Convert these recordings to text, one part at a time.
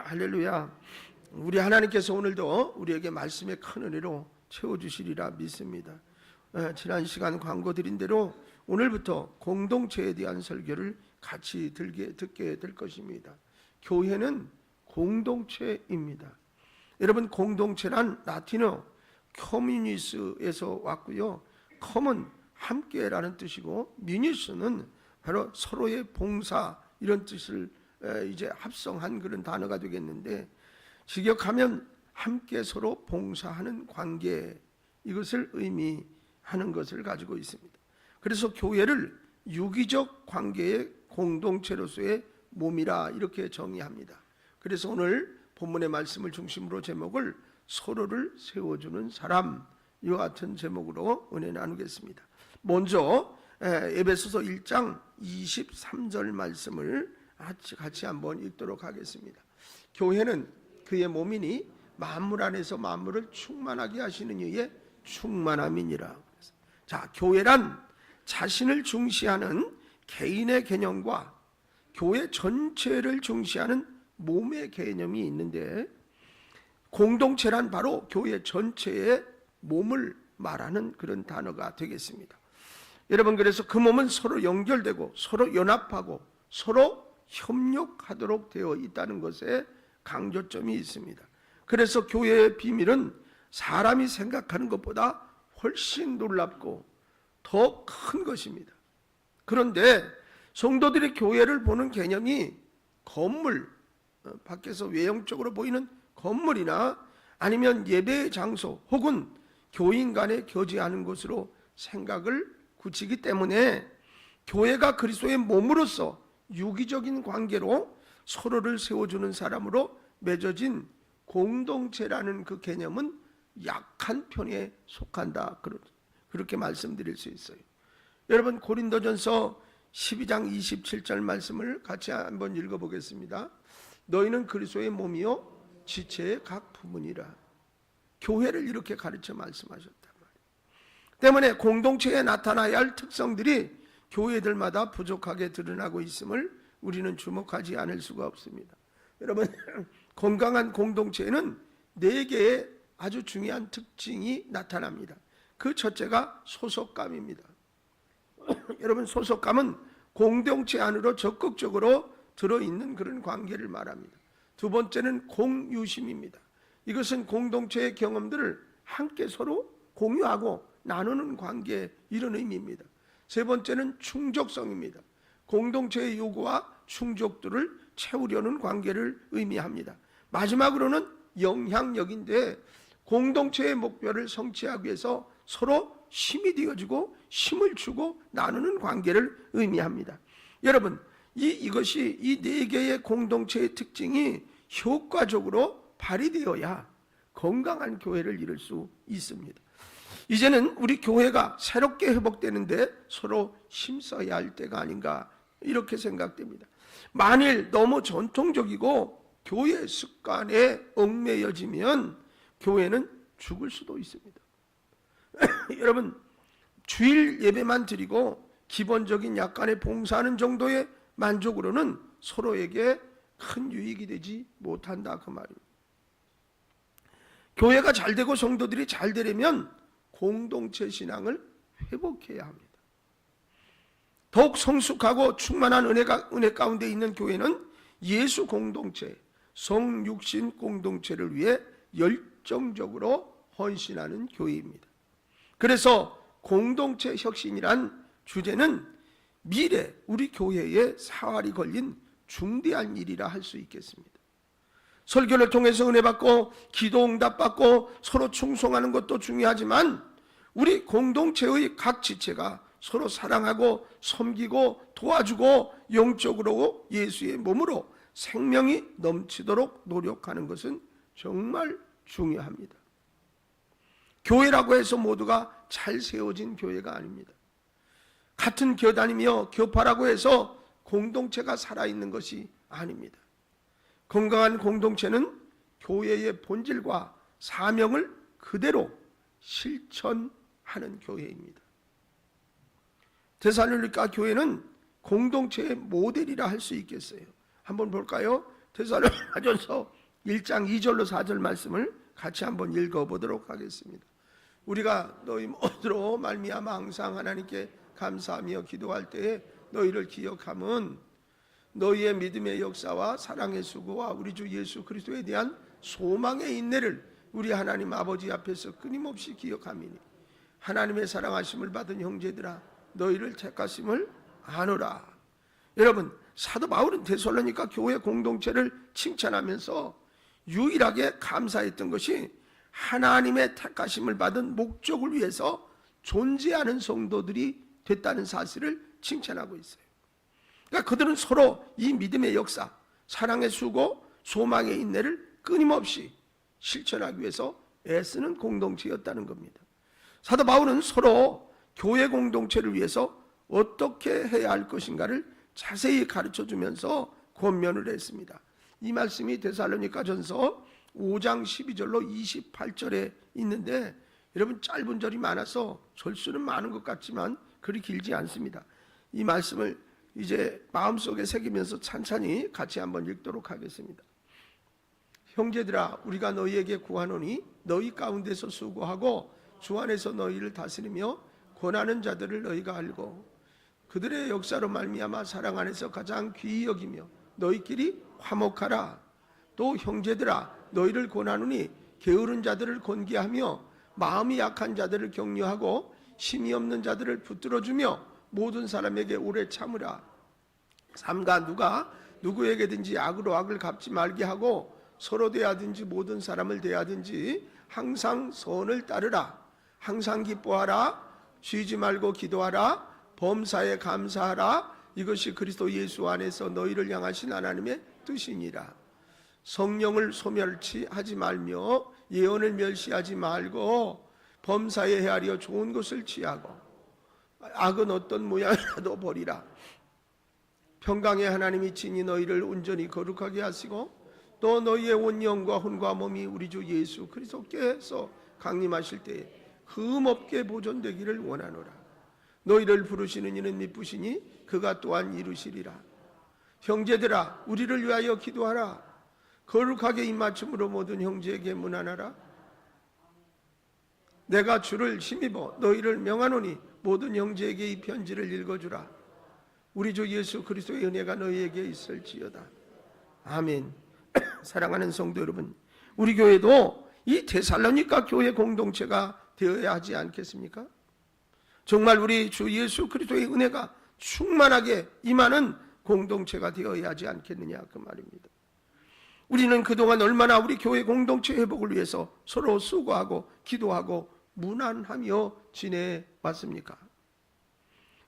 할렐루야. 우리 하나님께서 오늘도 우리에게 말씀의 큰 은혜로 채워주시리라 믿습니다. 지난 시간 광고 드린 대로 오늘부터 공동체에 대한 설교를 같이 듣게 될 것입니다. 교회는 공동체입니다. 여러분, 공동체란 라틴어 커뮤니스에서 왔고요. 컴은 함께라는 뜻이고, 뮤니스는 바로 서로의 봉사, 이런 뜻을 이제 합성한 그런 단어가 되겠는데, 직역하면 함께 서로 봉사하는 관계, 이것을 의미하는 것을 가지고 있습니다. 그래서 교회를 유기적 관계의 공동체로서의 몸이라 이렇게 정의합니다. 그래서 오늘 본문의 말씀을 중심으로 제목을 서로를 세워주는 사람, 이와 같은 제목으로 은혜 나누겠습니다. 먼저 에베소서 1장 23절 말씀을 같이 한번 읽도록 하겠습니다. 교회는 그의 몸이니 만물 안에서 만물을 충만하게 하시는 이의 충만함이니라. 자, 교회란 자신을 중시하는 개인의 개념과 교회 전체를 중시하는 몸의 개념이 있는데, 공동체란 바로 교회 전체의 몸을 말하는 그런 단어가 되겠습니다. 여러분, 그래서 그 몸은 서로 연결되고 서로 연합하고 서로 협력하도록 되어 있다는 것에 강조점이 있습니다. 그래서 교회의 비밀은 사람이 생각하는 것보다 훨씬 놀랍고 더 큰 것입니다. 그런데 성도들이 교회를 보는 개념이 건물, 밖에서 외형적으로 보이는 건물이나 아니면 예배의 장소 혹은 교인 간에 교제하는 곳으로 생각을 굳히기 때문에 교회가 그리스도의 몸으로서 유기적인 관계로 서로를 세워주는 사람으로 맺어진 공동체라는 그 개념은 약한 편에 속한다, 그렇게 말씀드릴 수 있어요. 여러분, 고린도전서 12장 27절 말씀을 같이 한번 읽어보겠습니다. 너희는 그리스도의 몸이요 지체의 각 부분이라. 교회를 이렇게 가르쳐 말씀하셨단 말이에요. 때문에 공동체에 나타나야 할 특성들이 교회들마다 부족하게 드러나고 있음을 우리는 주목하지 않을 수가 없습니다. 여러분, 건강한 공동체에는 4개의 아주 중요한 특징이 나타납니다. 그 첫째가 소속감입니다. 여러분, 소속감은 공동체 안으로 적극적으로 들어있는 그런 관계를 말합니다. 두 번째는 공유심입니다. 이것은 공동체의 경험들을 함께 서로 공유하고 나누는 관계, 이런 의미입니다. 세 번째는 충족성입니다. 공동체의 요구와 충족들을 채우려는 관계를 의미합니다. 마지막으로는 영향력인데, 공동체의 목표를 성취하기 위해서 서로 힘이 되어주고 힘을 주고 나누는 관계를 의미합니다. 여러분, 이것이 이 4개의 공동체의 특징이 효과적으로 발휘되어야 건강한 교회를 이룰 수 있습니다. 이제는 우리 교회가 새롭게 회복되는데 서로 힘써야 할 때가 아닌가, 이렇게 생각됩니다. 만일 너무 전통적이고 교회 습관에 얽매여지면 교회는 죽을 수도 있습니다. 여러분, 주일 예배만 드리고 기본적인 약간의 봉사하는 정도의 만족으로는 서로에게 큰 유익이 되지 못한다, 그 말입니다. 교회가 잘 되고 성도들이 잘 되려면 공동체 신앙을 회복해야 합니다. 더욱 성숙하고 충만한 은혜 가운데 있는 교회는 예수 공동체, 성육신 공동체를 위해 열정적으로 헌신하는 교회입니다. 그래서 공동체 혁신이란 주제는 미래 우리 교회에 사활이 걸린 중대한 일이라 할 수 있겠습니다. 설교를 통해서 은혜 받고 기도 응답 받고 서로 충성하는 것도 중요하지만, 우리 공동체의 각 지체가 서로 사랑하고 섬기고 도와주고 영적으로 예수의 몸으로 생명이 넘치도록 노력하는 것은 정말 중요합니다. 교회라고 해서 모두가 잘 세워진 교회가 아닙니다. 같은 교단이며 교파라고 해서 공동체가 살아있는 것이 아닙니다. 건강한 공동체는 교회의 본질과 사명을 그대로 실천하는 교회입니다. 데살로니가 교회는 공동체의 모델이라 할 수 있겠어요. 한번 볼까요? 데살로니가전서 1장 2절로 4절 말씀을 같이 한번 읽어보도록 하겠습니다. 우리가 너희 모두로 말미암아 항상 하나님께 감사하며 기도할 때에 너희를 기억함은 너희의 믿음의 역사와 사랑의 수고와 우리 주 예수 그리스도에 대한 소망의 인내를 우리 하나님 아버지 앞에서 끊임없이 기억함이니 하나님의 사랑하심을 받은 형제들아 너희를 택하심을 아노라. 여러분, 사도 바울은 데살로니가 교회 공동체를 칭찬하면서 유일하게 감사했던 것이 하나님의 택하심을 받은 목적을 위해서 존재하는 성도들이 됐다는 사실을 칭찬하고 있어요. 그러니까 그들은 서로 이 믿음의 역사, 사랑의 수고, 소망의 인내를 끊임없이 실천하기 위해서 애쓰는 공동체였다는 겁니다. 사도 바울은 서로 교회 공동체를 위해서 어떻게 해야 할 것인가를 자세히 가르쳐주면서 권면을 했습니다. 이 말씀이 데살로니가전서 5장 12절로 28절에 있는데 여러분 짧은 절이 많아서 절수는 많은 것 같지만 그리 길지 않습니다. 이 말씀을 이제 마음속에 새기면서 찬찬히 같이 한번 읽도록 하겠습니다. 형제들아 우리가 너희에게 구하노니 너희 가운데서 수고하고 주 안에서 너희를 다스리며 권하는 자들을 너희가 알고 그들의 역사로 말미암아 사랑 안에서 가장 귀히 여기며 너희끼리 화목하라. 또 형제들아 너희를 권하노니 게으른 자들을 권계하며 마음이 약한 자들을 격려하고 힘이 없는 자들을 붙들어주며 모든 사람에게 오래 참으라. 삼가 누가 누구에게든지 악으로 악을 갚지 말게 하고 서로 대하든지 모든 사람을 대하든지 항상 선을 따르라. 항상 기뻐하라. 쉬지 말고 기도하라. 범사에 감사하라. 이것이 그리스도 예수 안에서 너희를 향하신 하나님의 뜻이니라. 성령을 소멸치하지 말며 예언을 멸시하지 말고 범사에 헤아려 좋은 것을 취하고 악은 어떤 모양이라도 버리라. 평강의 하나님이 친히 너희를 온전히 거룩하게 하시고 또 너희의 온 영과 혼과 몸이 우리 주 예수 그리스도께서 강림하실 때에 흠없게 보존되기를 원하노라. 너희를 부르시는 이는 미쁘시니 그가 또한 이루시리라. 형제들아 우리를 위하여 기도하라. 거룩하게 입맞춤으로 모든 형제에게 문안하라. 내가 주를 힘입어 너희를 명하노니 모든 형제에게 이 편지를 읽어주라. 우리 주 예수 그리스도의 은혜가 너희에게 있을지어다. 아멘. 사랑하는 성도 여러분, 우리 교회도 이 데살로니가 교회 공동체가 되어야 하지 않겠습니까? 정말 우리 주 예수 그리스도의 은혜가 충만하게 임하는 공동체가 되어야 하지 않겠느냐 그 말입니다. 우리는 그동안 얼마나 우리 교회 공동체 회복을 위해서 서로 수고하고 기도하고 문안하며 지내왔습니까?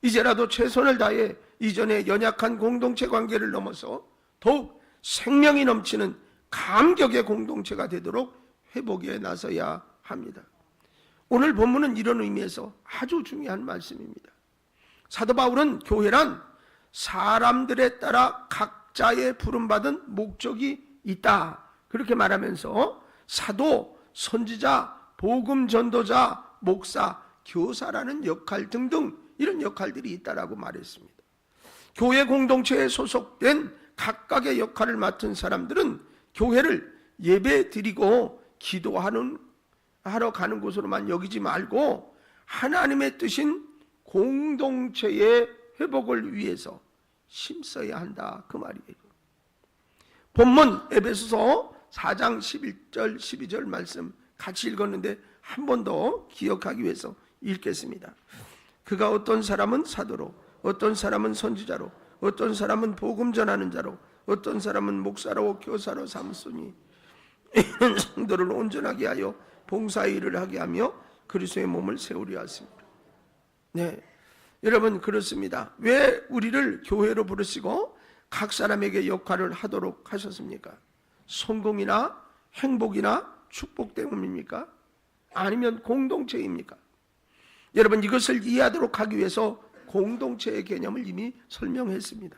이제라도 최선을 다해 이전의 연약한 공동체 관계를 넘어서 더욱 생명이 넘치는 감격의 공동체가 되도록 회복에 나서야 합니다. 오늘 본문은 이런 의미에서 아주 중요한 말씀입니다. 사도 바울은 교회란 사람들에 따라 각자의 부름받은 목적이 있다 그렇게 말하면서 사도, 선지자, 복음 전도자, 목사, 교사라는 역할 등등 이런 역할들이 있다라고 말했습니다. 교회 공동체에 소속된 각각의 역할을 맡은 사람들은 교회를 예배 드리고 하러 가는 곳으로만 여기지 말고 하나님의 뜻인 공동체의 회복을 위해서 힘써야 한다 그 말이에요. 본문 에베소서 4장 11절 12절 말씀 같이 읽었는데 한 번 더 기억하기 위해서 읽겠습니다. 그가 어떤 사람은 사도로 어떤 사람은 선지자로 어떤 사람은 복음 전하는 자로 어떤 사람은 목사로 교사로 삼으니 이는 성도를 온전하게 하여 봉사의 일을 하게 하며 그리스도의 몸을 세우려 하십니다. 네, 여러분 그렇습니다. 왜 우리를 교회로 부르시고 각 사람에게 역할을 하도록 하셨습니까? 성공이나 행복이나 축복 때문입니까? 아니면 공동체입니까? 여러분 이것을 이해하도록 하기 위해서 공동체의 개념을 이미 설명했습니다.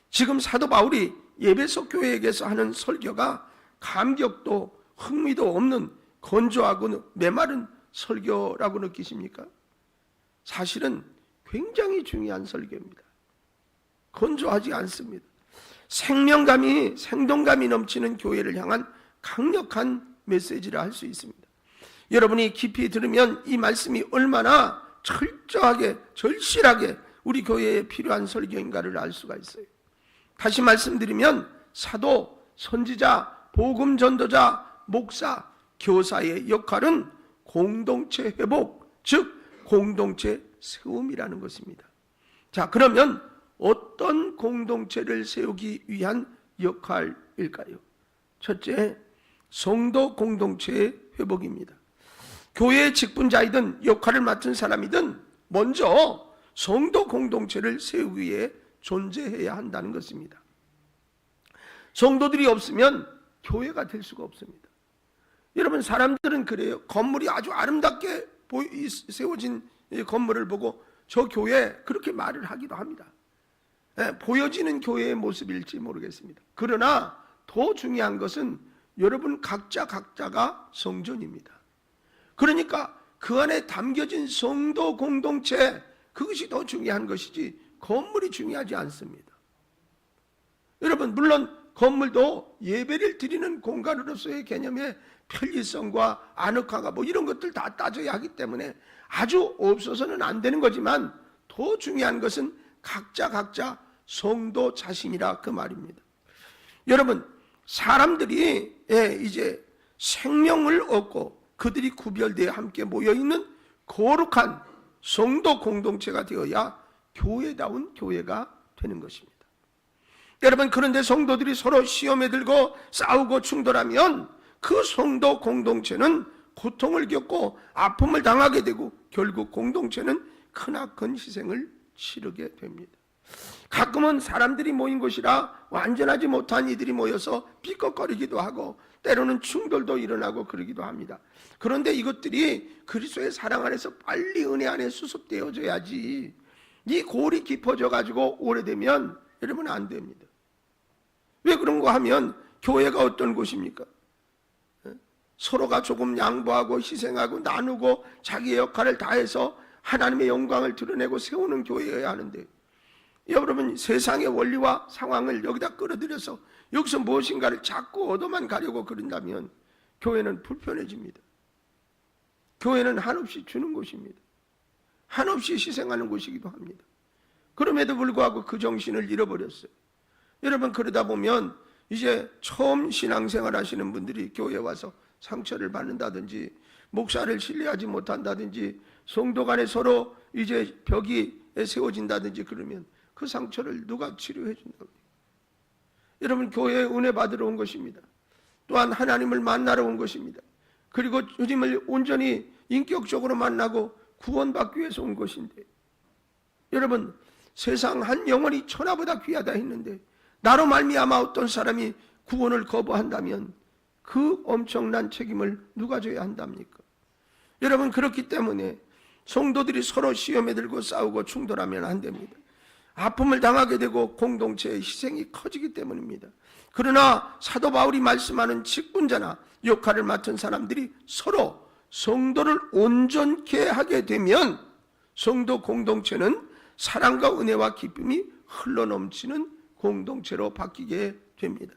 지금 사도 바울이 에베소 교회에게서 하는 설교가 감격도 흥미도 없는 건조하고 메마른 설교라고 느끼십니까? 사실은 굉장히 중요한 설교입니다. 건조하지 않습니다. 생동감이 넘치는 교회를 향한 강력한 메시지라 할 수 있습니다. 여러분이 깊이 들으면 이 말씀이 얼마나 철저하게 절실하게 우리 교회에 필요한 설교인가를 알 수가 있어요. 다시 말씀드리면 사도, 선지자, 복음 전도자, 목사, 교사의 역할은 공동체 회복, 즉 공동체 세움이라는 것입니다. 자, 그러면 어떤 공동체를 세우기 위한 역할일까요? 첫째, 성도 공동체의 회복입니다. 교회의 직분자이든 역할을 맡은 사람이든 먼저 성도 공동체를 세우기 위해 존재해야 한다는 것입니다. 성도들이 없으면 교회가 될 수가 없습니다. 여러분, 사람들은 그래요. 건물이 아주 아름답게 세워진 건물을 보고 저 교회 그렇게 말을 하기도 합니다. 보여지는 교회의 모습일지 모르겠습니다. 그러나 더 중요한 것은 여러분 각자가 성전입니다. 그러니까 그 안에 담겨진 성도 공동체, 그것이 더 중요한 것이지 건물이 중요하지 않습니다. 여러분, 물론 건물도 예배를 드리는 공간으로서의 개념의 편리성과 아늑화가 이런 것들 다 따져야 하기 때문에 아주 없어서는 안 되는 거지만 더 중요한 것은 각자 성도 자신이라 그 말입니다. 여러분, 사람들이 이제 생명을 얻고 그들이 구별되어 함께 모여있는 거룩한 성도 공동체가 되어야 교회다운 교회가 되는 것입니다. 여러분, 그런데 성도들이 서로 시험에 들고 싸우고 충돌하면 그 성도 공동체는 고통을 겪고 아픔을 당하게 되고 결국 공동체는 크나큰 희생을 치르게 됩니다. 가끔은 사람들이 모인 곳이라 완전하지 못한 이들이 모여서 삐걱거리기도 하고 때로는 충돌도 일어나고 그러기도 합니다. 그런데 이것들이 그리스도의 사랑 안에서 빨리 은혜 안에 수습되어져야지, 이 골이 깊어져 가지고 오래되면 여러분 안 됩니다. 왜 그런가 하면 교회가 어떤 곳입니까? 서로가 조금 양보하고 희생하고 나누고 자기의 역할을 다해서 하나님의 영광을 드러내고 세우는 교회여야 하는데, 여러분 세상의 원리와 상황을 여기다 끌어들여서 여기서 무엇인가를 자꾸 얻어만 가려고 그런다면 교회는 불편해집니다. 교회는 한없이 주는 곳입니다. 한없이 희생하는 곳이기도 합니다. 그럼에도 불구하고 그 정신을 잃어버렸어요. 여러분, 그러다 보면 이제 처음 신앙생활 하시는 분들이 교회에 와서 상처를 받는다든지 목사를 신뢰하지 못한다든지 성도 간에 서로 이제 벽이 세워진다든지 그러면 그 상처를 누가 치료해 준다고요? 여러분, 교회에 은혜 받으러 온 것입니다. 또한 하나님을 만나러 온 것입니다. 그리고 주님을 온전히 인격적으로 만나고 구원받기 위해서 온 것인데, 여러분, 세상 한 영혼이 천하보다 귀하다 했는데 나로 말미암아 어떤 사람이 구원을 거부한다면 그 엄청난 책임을 누가 져야 한답니까? 여러분, 그렇기 때문에 성도들이 서로 시험에 들고 싸우고 충돌하면 안 됩니다. 아픔을 당하게 되고 공동체의 희생이 커지기 때문입니다. 그러나 사도 바울이 말씀하는 직분자나 역할을 맡은 사람들이 서로 성도를 온전케 하게 되면 성도 공동체는 사랑과 은혜와 기쁨이 흘러넘치는 공동체로 바뀌게 됩니다.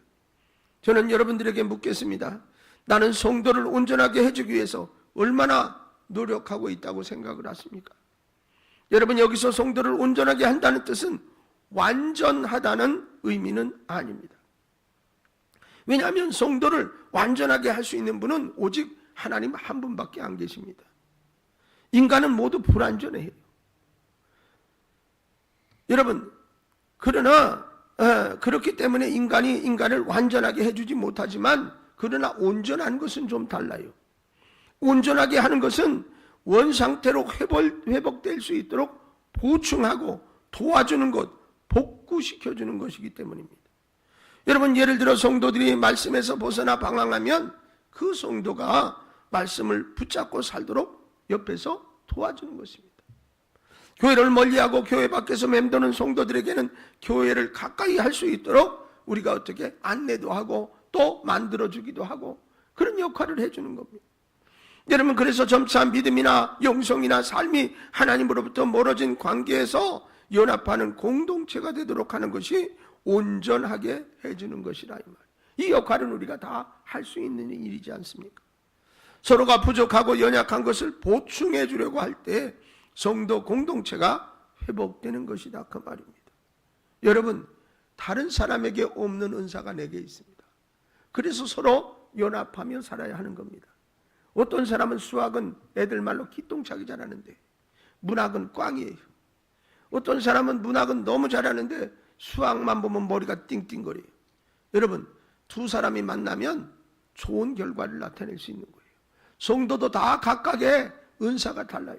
저는 여러분들에게 묻겠습니다. 나는 성도를 온전하게 해주기 위해서 얼마나 노력하고 있다고 생각을 하십니까? 여러분, 여기서 성도를 온전하게 한다는 뜻은 완전하다는 의미는 아닙니다. 왜냐하면 성도를 완전하게 할 수 있는 분은 오직 하나님 한 분밖에 안 계십니다. 인간은 모두 불완전해요. 여러분, 그러나 그렇기 때문에 인간을 완전하게 해주지 못하지만, 그러나 온전한 것은 좀 달라요. 온전하게 하는 것은 원상태로 회복될 수 있도록 보충하고 도와주는 것, 복구시켜주는 것이기 때문입니다. 여러분, 예를 들어 성도들이 말씀에서 벗어나 방황하면 그 성도가 말씀을 붙잡고 살도록 옆에서 도와주는 것입니다. 교회를 멀리하고 교회 밖에서 맴도는 성도들에게는 교회를 가까이 할 수 있도록 우리가 어떻게 안내도 하고 또 만들어주기도 하고 그런 역할을 해주는 겁니다. 여러분, 그래서 점차 믿음이나 영성이나 삶이 하나님으로부터 멀어진 관계에서 연합하는 공동체가 되도록 하는 것이 온전하게 해주는 것이라 이 말. 이 역할은 우리가 다 할 수 있는 일이지 않습니까? 서로가 부족하고 연약한 것을 보충해 주려고 할 때 성도 공동체가 회복되는 것이다 그 말입니다. 여러분, 다른 사람에게 없는 은사가 내게 있습니다. 그래서 서로 연합하며 살아야 하는 겁니다. 어떤 사람은 수학은 애들 말로 기똥차게 잘하는데 문학은 꽝이에요. 어떤 사람은 문학은 너무 잘하는데 수학만 보면 머리가 띵띵거려요. 여러분, 두 사람이 만나면 좋은 결과를 나타낼 수 있는 거예요. 성도도 다 각각의 은사가 달라요.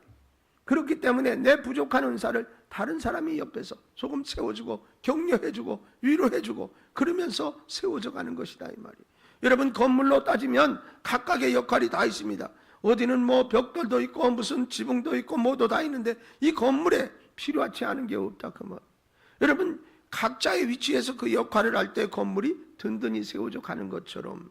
그렇기 때문에 내 부족한 은사를 다른 사람이 옆에서 조금 세워주고 격려해주고 위로해주고 그러면서 세워져 가는 것이다 이 말이에요. 여러분, 건물로 따지면 각각의 역할이 다 있습니다. 어디는 뭐 벽돌도 있고 무슨 지붕도 있고 뭐도 다 있는데 이 건물에 필요하지 않은 게 없다 그 말. 여러분, 각자의 위치에서 그 역할을 할 때 건물이 든든히 세워져 가는 것처럼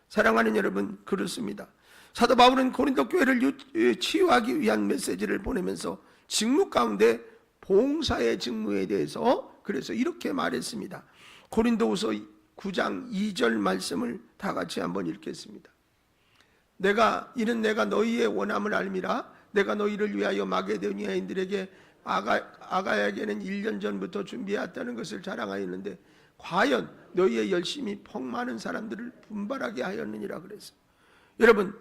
사랑하는 여러분, 그렇습니다. 사도 바울은 고린도 교회를 치유하기 위한 메시지를 보내면서 직무 가운데 봉사의 직무에 대해서 그래서 이렇게 말했습니다. 고린도후서 9장 2절 말씀을 다 같이 한번 읽겠습니다. 이는 내가 너희의 원함을 알미라. 내가 너희를 위하여 마게도니아인들에게 아가야에게는 1년 전부터 준비했다는 것을 자랑하였는데 과연 너희의 열심이 폭 많은 사람들을 분발하게 하였느니라 그랬어요. 여러분,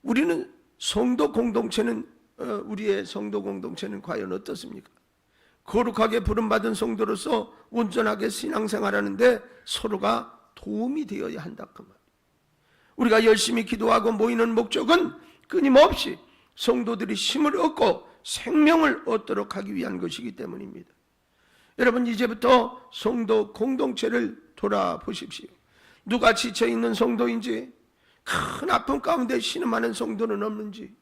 우리는 성도 공동체는 우리의 성도 공동체는 과연 어떻습니까? 거룩하게 부름받은 성도로서 온전하게 신앙생활하는데 서로가 도움이 되어야 한다 그 말. 우리가 열심히 기도하고 모이는 목적은 끊임없이 성도들이 힘을 얻고 생명을 얻도록 하기 위한 것이기 때문입니다. 여러분, 이제부터 성도 공동체를 돌아보십시오. 누가 지쳐있는 성도인지, 큰 아픔 가운데 신음하는 성도는 없는지,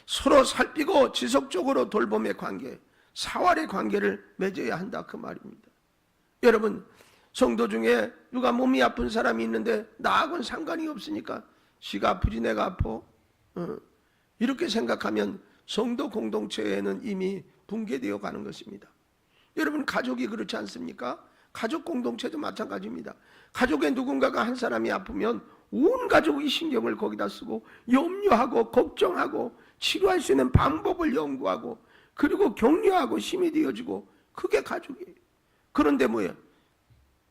서로 살피고 지속적으로 돌봄의 관계, 사활의 관계를 맺어야 한다 그 말입니다. 여러분, 성도 중에 누가 몸이 아픈 사람이 있는데 나하고는 상관이 없으니까 지가 아프지 내가 아파? 이렇게 생각하면 성도 공동체에는 이미 붕괴되어 가는 것입니다. 여러분, 가족이 그렇지 않습니까? 가족 공동체도 마찬가지입니다. 가족에 누군가가 한 사람이 아프면 온 가족이 신경을 거기다 쓰고 염려하고 걱정하고 치료할 수 있는 방법을 연구하고 그리고 격려하고 힘이 되어지고 그게 가족이에요. 그런데 뭐예요?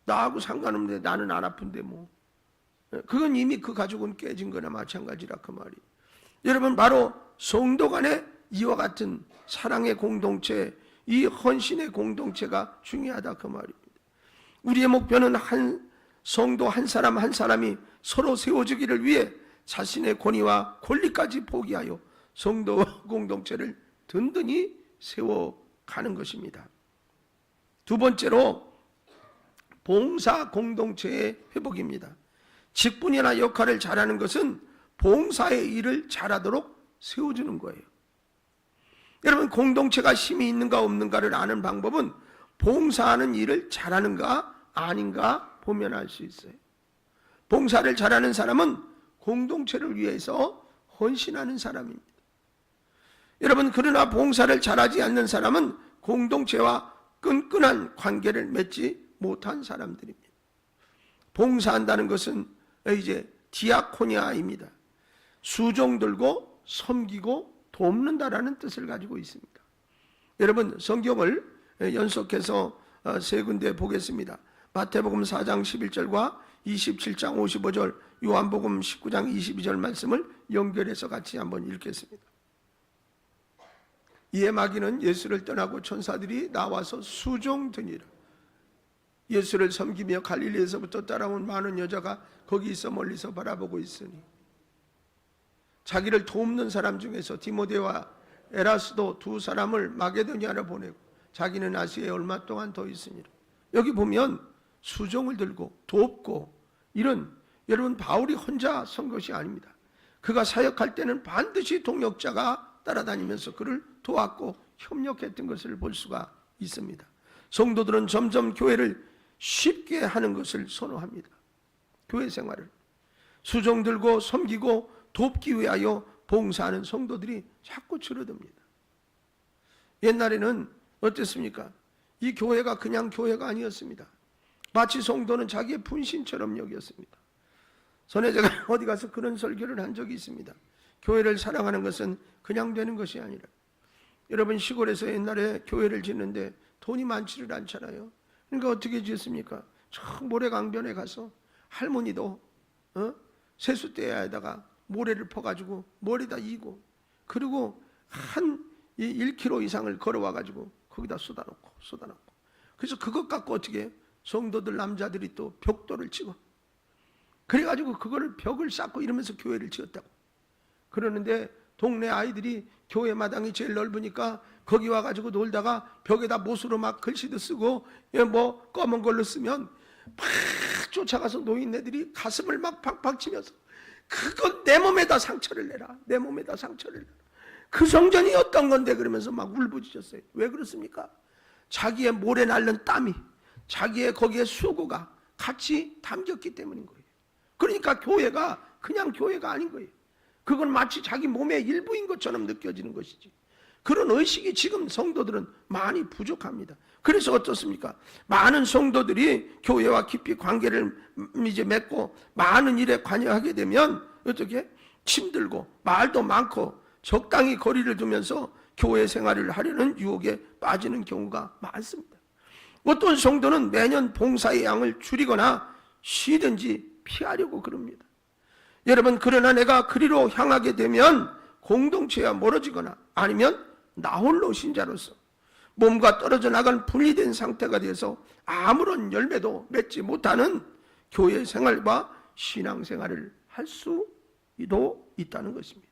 나하고 상관없는데 나는 안 아픈데 뭐. 그건 이미 그 가족은 깨진 거나 마찬가지라 그 말이. 여러분, 바로 성도 간의 이와 같은 사랑의 공동체, 이 헌신의 공동체가 중요하다 그 말입니다. 우리의 목표는 성도 한 사람 한 사람이 서로 세워주기를 위해 자신의 권위와 권리까지 포기하여 성도 공동체를 든든히 세워가는 것입니다. 두 번째로 봉사 공동체의 회복입니다. 직분이나 역할을 잘하는 것은 봉사의 일을 잘하도록 세워주는 거예요. 여러분, 공동체가 힘이 있는가 없는가를 아는 방법은 봉사하는 일을 잘하는가 아닌가 보면 알 수 있어요. 봉사를 잘하는 사람은 공동체를 위해서 헌신하는 사람입니다. 여러분, 그러나 봉사를 잘하지 않는 사람은 공동체와 끈끈한 관계를 맺지 못한 사람들입니다. 봉사한다는 것은 이제 디아코니아입니다. 수종 들고 섬기고 돕는다라는 뜻을 가지고 있습니다. 여러분, 성경을 연속해서 세 군데 보겠습니다. 마태복음 4장 11절과 27장 55절, 요한복음 19장 22절 말씀을 연결해서 같이 한번 읽겠습니다. 이에 마귀는 예수를 떠나고 천사들이 나와서 수종드니라. 예수를 섬기며 갈릴리에서부터 따라온 많은 여자가 거기 있어 멀리서 바라보고 있으니 자기를 돕는 사람 중에서 디모데와 에라스도 두 사람을 마게도니아로 보내고 자기는 아시아에 얼마 동안 더 있으니라. 여기 보면 수종을 들고 돕고 이런, 여러분, 바울이 혼자 선 것이 아닙니다. 그가 사역할 때는 반드시 동역자가 따라다니면서 그를 도왔고 협력했던 것을 볼 수가 있습니다. 성도들은 점점 교회를 쉽게 하는 것을 선호합니다. 교회 생활을 수종 들고 섬기고 돕기 위하여 봉사하는 성도들이 자꾸 줄어듭니다. 옛날에는 어땠습니까? 이 교회가 그냥 교회가 아니었습니다. 마치 성도는 자기의 분신처럼 여겼습니다. 전에 제가 어디 가서 그런 설교를 한 적이 있습니다. 교회를 사랑하는 것은 그냥 되는 것이 아니라, 여러분 시골에서 옛날에 교회를 짓는데 돈이 많지를 않잖아요. 그러니까 어떻게 짓습니까? 저 모래강변에 가서 할머니도 세숫대야에다가 모래를 퍼가지고 머리다 이고, 그리고 한 1km 이상을 걸어와가지고 거기다 쏟아놓고 그래서 그것 갖고 어떻게 성도들 남자들이 또 벽돌을 치고, 그래가지고 그거를 벽을 쌓고 이러면서 교회를 지었다고. 그러는데 동네 아이들이 교회 마당이 제일 넓으니까 거기 와가지고 놀다가 벽에다 못으로 막 글씨도 쓰고 뭐 검은 걸로 쓰면 막 쫓아가서 노인네들이 가슴을 막 팍팍 치면서 그건 내 몸에다 상처를 내라, 내 몸에다 상처를 내라, 그 성전이 어떤 건데, 그러면서 막 울부짖었어요. 왜 그렇습니까? 자기의 모래 날른 땀이, 자기의 거기에 수고가 같이 담겼기 때문인 거예요. 그러니까 교회가 그냥 교회가 아닌 거예요. 그건 마치 자기 몸의 일부인 것처럼 느껴지는 것이지. 그런 의식이 지금 성도들은 많이 부족합니다. 그래서 어떻습니까? 많은 성도들이 교회와 깊이 관계를 이제 맺고 많은 일에 관여하게 되면 어떻게 힘들고 말도 많고 적당히 거리를 두면서 교회 생활을 하려는 유혹에 빠지는 경우가 많습니다. 어떤 성도는 매년 봉사의 양을 줄이거나 쉬든지 피하려고 그럽니다. 여러분, 그러나 내가 그리로 향하게 되면 공동체와 멀어지거나 아니면 나홀로 신자로서 몸과 떨어져 나간 분리된 상태가 돼서 아무런 열매도 맺지 못하는 교회 생활과 신앙생활을 할 수도 있다는 것입니다.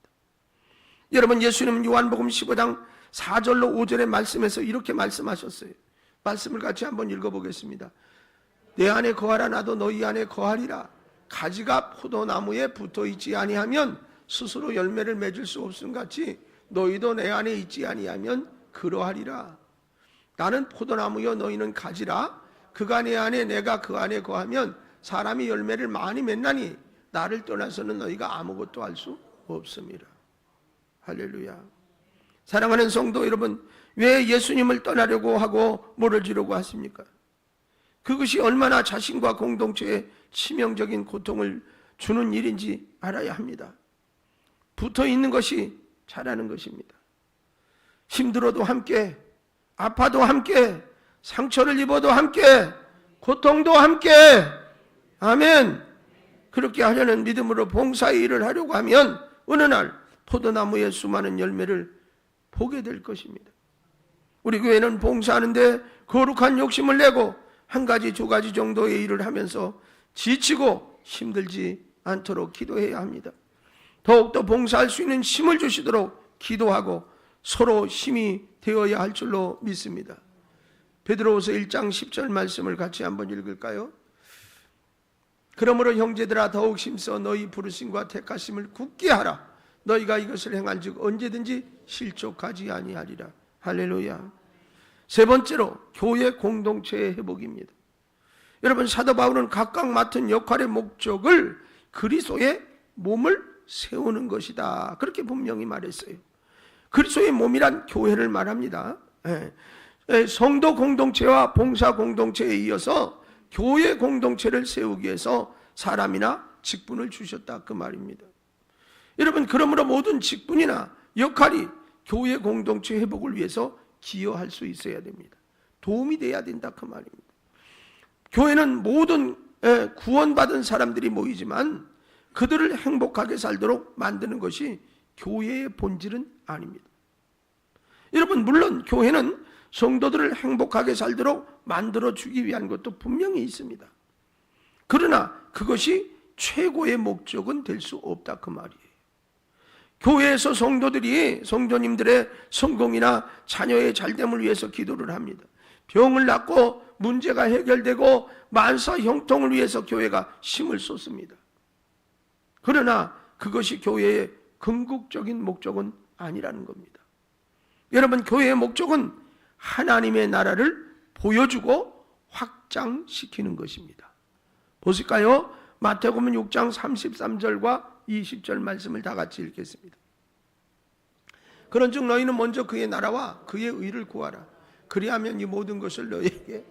여러분, 예수님은 요한복음 15장 4절로 5절의 말씀에서 이렇게 말씀하셨어요. 말씀을 같이 한번 읽어보겠습니다. 내 안에 거하라, 나도 너희 안에 거하리라. 가지가 포도나무에 붙어있지 아니하면 스스로 열매를 맺을 수 없음 같이 너희도 내 안에 있지 아니하면 그러하리라. 나는 포도나무여 너희는 가지라. 그가 내 안에 내가 그 안에 거하면 사람이 열매를 많이 맺나니 나를 떠나서는 너희가 아무것도 할 수 없습니다. 할렐루야. 사랑하는 성도 여러분, 왜 예수님을 떠나려고 하고 멀어지려고 하십니까? 그것이 얼마나 자신과 공동체에 치명적인 고통을 주는 일인지 알아야 합니다. 붙어 있는 것이 잘하는 것입니다. 힘들어도 함께, 아파도 함께, 상처를 입어도 함께, 고통도 함께, 아멘. 그렇게 하려는 믿음으로 봉사의 일을 하려고 하면 어느 날 포도나무의 수많은 열매를 보게 될 것입니다. 우리 교회는 봉사하는데 거룩한 욕심을 내고 한 가지, 두 가지 정도의 일을 하면서 지치고 힘들지 않도록 기도해야 합니다. 더욱더 봉사할 수 있는 힘을 주시도록 기도하고 서로 힘이 되어야 할 줄로 믿습니다. 베드로후서 1장 10절 말씀을 같이 한번 읽을까요? 그러므로 형제들아 더욱 힘써 너희 부르심과 택하심을 굳게 하라. 너희가 이것을 행한즉 언제든지 실족하지 아니하리라. 할렐루야. 세 번째로 교회 공동체의 회복입니다. 여러분, 사도 바울은 각각 맡은 역할의 목적을 그리스도의 몸을 세우는 것이다, 그렇게 분명히 말했어요. 그리스도의 몸이란 교회를 말합니다. 성도 공동체와 봉사 공동체에 이어서 교회 공동체를 세우기 위해서 사람이나 직분을 주셨다, 그 말입니다. 여러분, 그러므로 모든 직분이나 역할이 교회 공동체 회복을 위해서 기여할 수 있어야 됩니다. 도움이 돼야 된다, 그 말입니다. 교회는 모든 구원받은 사람들이 모이지만 그들을 행복하게 살도록 만드는 것이 교회의 본질은 아닙니다. 여러분, 물론 교회는 성도들을 행복하게 살도록 만들어주기 위한 것도 분명히 있습니다. 그러나 그것이 최고의 목적은 될 수 없다, 그 말이에요. 교회에서 성도들이 성도님들의 성공이나 자녀의 잘됨을 위해서 기도를 합니다. 병을 낫고 문제가 해결되고 만사 형통을 위해서 교회가 힘을 쏟습니다. 그러나 그것이 교회의 궁극적인 목적은 아니라는 겁니다. 여러분, 교회의 목적은 하나님의 나라를 보여주고 확장시키는 것입니다. 보실까요? 마태복음 6장 33절과 20절 말씀을 다 같이 읽겠습니다. 그런즉 너희는 먼저 그의 나라와 그의 의를 구하라. 그리하면 이 모든 것을 너희에게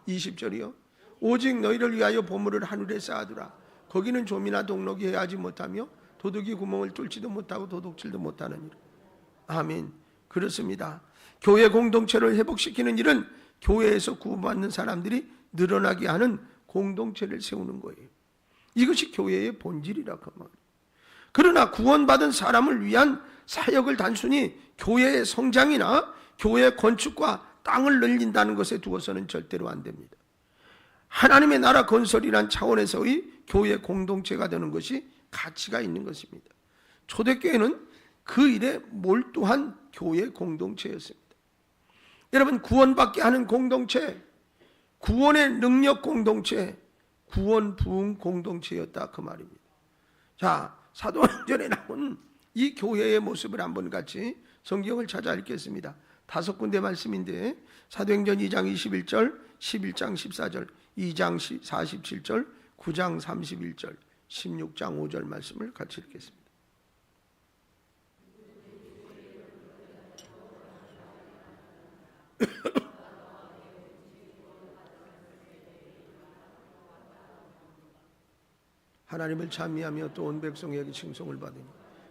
20절이요 오직 너희를 위하여 보물을 하늘에 쌓아두라. 거기는 좀이나 동록이 해하지 못하며 도둑이 구멍을 뚫지도 못하고 도둑질도 못하느니라. 아멘. 그렇습니다. 교회 공동체를 회복시키는 일은 교회에서 구원받는 사람들이 늘어나게 하는 공동체를 세우는 거예요. 이것이 교회의 본질이라 그 말이에요. 그러나 구원받은 사람을 위한 사역을 단순히 교회의 성장이나 교회 건축과 땅을 늘린다는 것에 두어서는 절대로 안 됩니다. 하나님의 나라 건설이란 차원에서의 교회 공동체가 되는 것이 가치가 있는 것입니다. 초대교회는 그 일에 몰두한 교회 공동체였습니다. 여러분, 구원받게 하는 공동체, 구원의 능력 공동체, 구원 부흥 공동체였다 그 말입니다. 자, 사도행전에 나온 이 교회의 모습을 한번 같이 성경을 찾아 읽겠습니다. 5군데 말씀인데 사도행전 2장 21절, 11장 14절, 2장 47절, 9장 31절, 16장 5절 말씀을 같이 읽겠습니다. 하나님을 찬미하며 또 온 백성에게 칭송을 받으니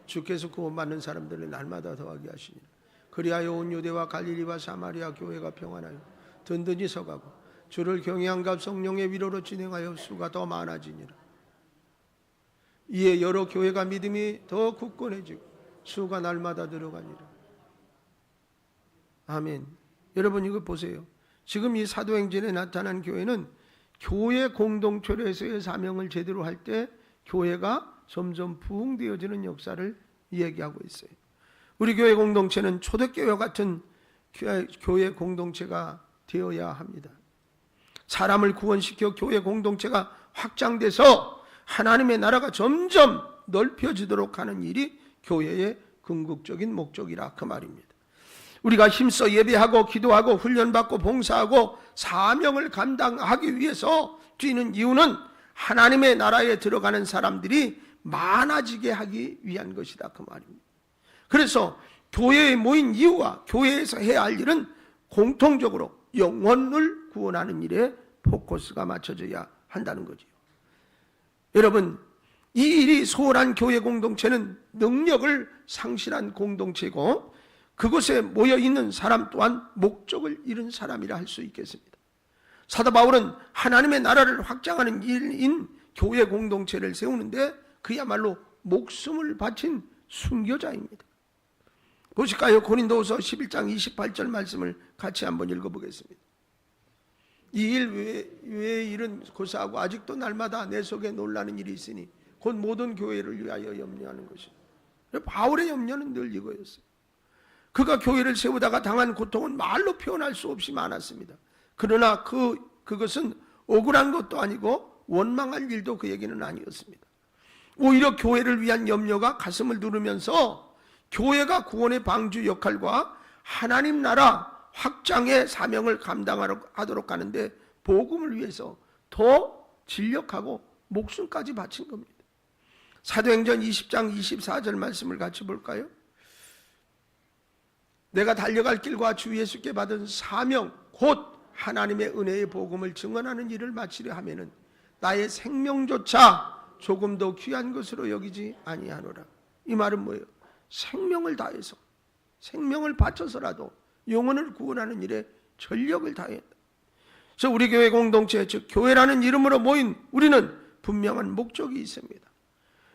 주께서 구원받는 사람들을 날마다 더하게 하시니라. 그리하여 온 유대와 갈릴리와 사마리아 교회가 평안하여 든든히 서가고 주를 경외함과 성령의 위로로 진행하여 수가 더 많아지니라. 이에 여러 교회가 믿음이 더 굳건해지고 수가 날마다 늘어가니라. 아멘. 여러분 이거 보세요. 지금 이 사도행전에 나타난 교회는 교회 공동체로서의 사명을 제대로 할 때 교회가 점점 부흥되어지는 역사를 이야기하고 있어요. 우리 교회 공동체는 초대교회 같은 교회 공동체가 되어야 합니다. 사람을 구원시켜 교회 공동체가 확장돼서 하나님의 나라가 점점 넓혀지도록 하는 일이 교회의 궁극적인 목적이라 그 말입니다. 우리가 힘써 예배하고 기도하고 훈련받고 봉사하고 사명을 감당하기 위해서 뛰는 이유는 하나님의 나라에 들어가는 사람들이 많아지게 하기 위한 것이다 그 말입니다. 그래서 교회에 모인 이유와 교회에서 해야 할 일은 공통적으로 영혼을 구원하는 일에 포커스가 맞춰져야 한다는 거죠. 여러분, 이 일이 소홀한 교회 공동체는 능력을 상실한 공동체고 그곳에 모여있는 사람 또한 목적을 잃은 사람이라 할 수 있겠습니다. 사도 바울은 하나님의 나라를 확장하는 일인 교회 공동체를 세우는데 그야말로 목숨을 바친 순교자입니다. 보실까요? 고린도후서 11장 28절 말씀을 같이 한번 읽어보겠습니다. 이 일 외의 일은 고사하고 아직도 날마다 내 속에 놀라는 일이 있으니 곧 모든 교회를 위하여 염려하는 것이다. 바울의 염려는 늘 이거였어요. 그가 교회를 세우다가 당한 고통은 말로 표현할 수 없이 많았습니다. 그러나 그것은 억울한 것도 아니고 원망할 일도 그에게는 아니었습니다. 오히려 교회를 위한 염려가 가슴을 누르면서 교회가 구원의 방주 역할과 하나님 나라 확장의 사명을 감당하도록 하는데 복음을 위해서 더 진력하고 목숨까지 바친 겁니다. 사도행전 20장 24절 말씀을 같이 볼까요? 내가 달려갈 길과 주 예수께 받은 사명 곧 하나님의 은혜의 복음을 증언하는 일을 마치려 하면은 나의 생명조차 조금 더 귀한 것으로 여기지 아니하노라. 이 말은 뭐예요? 생명을 다해서 생명을 바쳐서라도 영혼을 구원하는 일에 전력을 다해야 한다. 그래서 우리 교회 공동체 즉 교회라는 이름으로 모인 우리는 분명한 목적이 있습니다.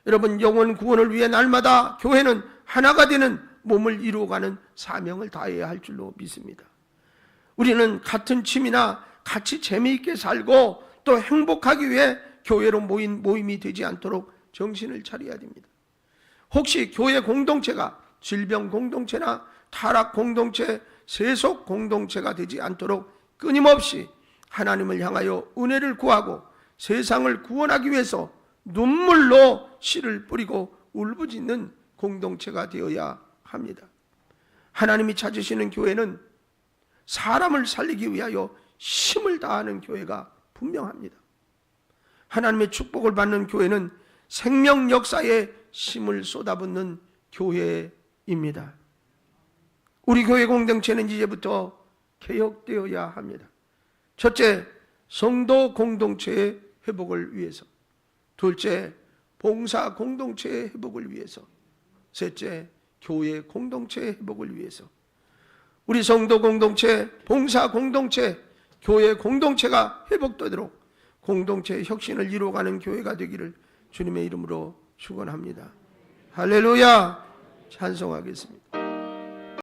여러분 영혼 구원을 위해 날마다 교회는 하나가 되는 몸을 이루어가는 사명을 다해야 할 줄로 믿습니다. 우리는 같은 취미나 같이 재미있게 살고 또 행복하기 위해 교회로 모인 모임이 되지 않도록 정신을 차려야 됩니다. 혹시 교회 공동체가 질병 공동체나 타락 공동체, 세속 공동체가 되지 않도록 끊임없이 하나님을 향하여 은혜를 구하고 세상을 구원하기 위해서 눈물로 씨를 뿌리고 울부짖는 공동체가 되어야 합니다. 하나님이 찾으시는 교회는 사람을 살리기 위하여 힘을 다하는 교회가 분명합니다. 하나님의 축복을 받는 교회는 생명 역사에 힘을 쏟아붓는 교회입니다. 우리 교회 공동체는 이제부터 개혁되어야 합니다. 첫째, 성도 공동체의 회복을 위해서, 둘째, 봉사 공동체의 회복을 위해서, 셋째, 교회 공동체의 회복을 위해서, 우리 성도 공동체, 봉사 공동체, 교회 공동체가 회복되도록 공동체의 혁신을 이루어가는 교회가 되기를 주님의 이름으로 축원합니다. 할렐루야. 찬송하겠습니다.